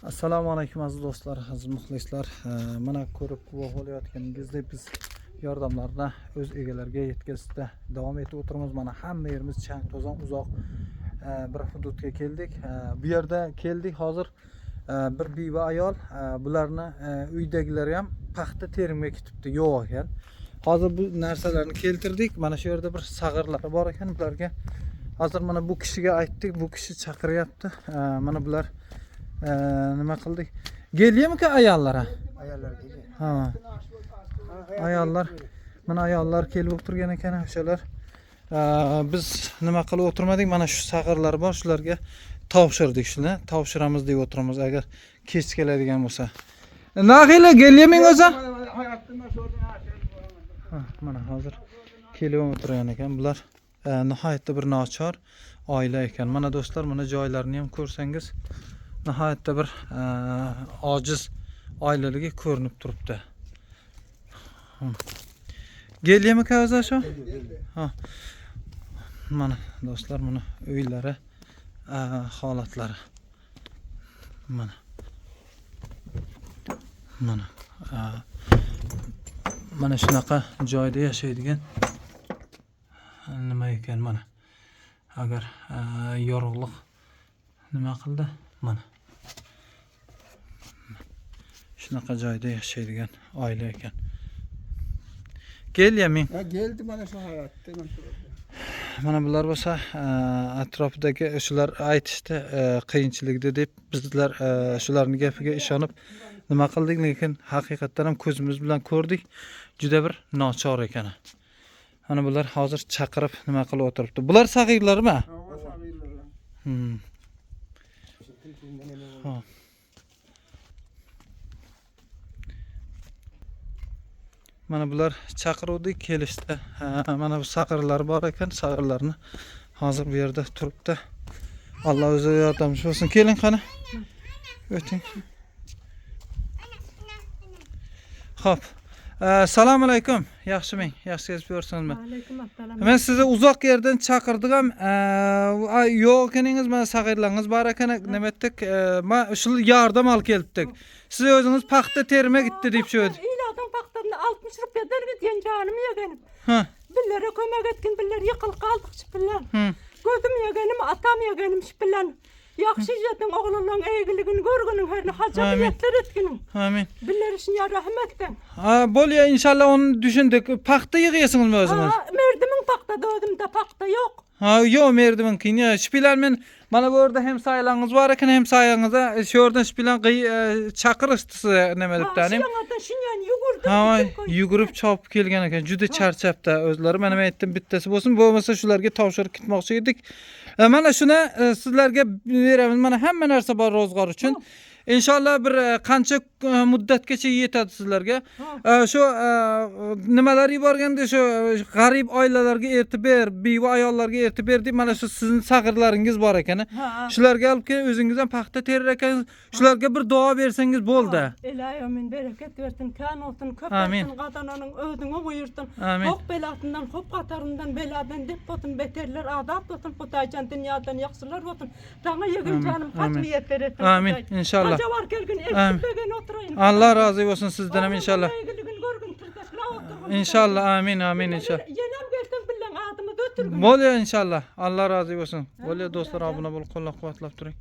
Assalomu alaykum aziz do'stlar, aziz muxlislar. Mana ko'rib guvoh bo'layotganingizdek biz yordamlarni o'z egalariga yetkazishda davom etib o'tiramiz. Mana hamma yerimiz chang to'zon uzoq bir hududga keldik. Bu yerda keldik hozir bir beva ayol, bularni uydagilar ham paxta terimga ketibdi, yo'q ekan. Hozir bu narsalarni keltirdik. Mana shu yerda bir sag'irlar bor ekan, bularga hozir mana bu kishiga aytdik, bu kishi chaqiryapti. Mana bular nima qildik? Gelyapmi ayollar? Ayollar keldi. Ha. Ayollar, mana ayollar kelib o'tirgan ekan o'shalar. Biz nima qilib o'tirmadik? Mana shu sag'irlar bor, shularga topshirdik shuni. Topshiramiz deb o'tiramiz agar kech keladigan bo'lsa. Naqila gelyapming o'zi? Mana hozir kelib o'tirgan ekan. Bular nihoyatda bir nochor oila ekan. Mana do'stlar, mana joylarini ham ko'rsangiz nihoyatda bir ojiz oilaligi ko'rinib turibdi. Gelyapmi o'zi shu? Ha. Mana do'stlar, mana uylari, holatlari. Mana. Mana shunaqa joyda yashaydigan nima ekan mana. Agar yorug'liq nima qildi? Mana. Shunaqa joyda yashaydigan oila ekan. Gelyapming? Ha, keldi mana shu hayotda. Mana bular bo'lsa atrofidagi shular aytishdi qiyinchilikda deb bizlar shularning gapiga ishonib nima qildik, lekin haqiqatdan ham ko'zimiz bilan ko'rdik, juda bir nochor ekan. Mana bular hozir chaqirib nima qilib o'tiribdi. Bular sag'irlarmi? Ha. Mana bular chaqiruvdi, kelishdi. Mana bu sag'irlar bor ekan, sag'irlarni hozir bu yerda turibdi. Alloh o'zi yordamchi bo'lsin. Keling qani. O'ting. Xo'p. Assalomu alaykum. Yaxshiming? Yaxshi kelib yursinizmi? Alaykum assalom. Men sizni uzoq yerdan chaqirdim ham, yo'q ekaningiz, mana sag'irlaringiz bor ekan, nima etdik? Men shu yordam olib kelibdik. Siz o'zingiz paxta terime gitti deb şu. İladan paxtadan 60 rupiya dergiden canım yegenim. Ha. Billere kömek etkin, biller yıkıl kaldık şipillen. Hı. Gözüm yegenim, atam yegenim şipillen. Yaxşı jetin oğlunun eğiligini görgünün herni hacabiyetler etkinin. Amin. Biller için ya rahmetten. Bolya inşallah onu düşündük. Paxta yığıyasınız mı özünüz? Merdimin paxta dödüm de paxta yok. Ha, yok merdiven kıyın. Şipiler men bana bu arada hem sayılarınız var ekan hem sayılarınızda şu oradan şipilen çakırıştısı nemedik tanim. Şiyanlardan şinyan yugurdum. Ha, yugurub çapıp kelgen ekan. Juda charchapti o'zlari. Men aytdim bittasi bo'lsin, bo'lmasa shularga topshirib ketmoqchi edik. Mana shuni sizlarga beramiz. Mana hamma narsa bor ro'zg'or uchun. İnşallah bir qancha muddatgacha yetadi sizlarga. Shu nimalar yuborganda shu g'arib oilalarga eritib ber, beva ayollarga eritib ber deb mana shu sizning sag'irlaringiz bor ekan. Shularga olib kelib o'zingiz ham paxta terir ekansiz. Shularga bir duo bersangiz bo'ldi. Ilahiyomin bereket versin, kan olsun, köpetsin, qadananın ödünü buyursun. Hok belatından, hop qatarından, beladan dep botun, beterler adat botun, Xudaycan dünyadan yaxşılar botun. Sana yegin canım kaçmayet veresin. Amin inşallah. Var gelgin ekipegen oturayın. Allah razı olsun sizden inşallah. İnşallah amin amin inşallah. Yenem gelsen billen adımı götürgün. Bolya inşallah. Allah razı olsun. Bolya dostlar abone bol, qo'llab quvvatlab turing.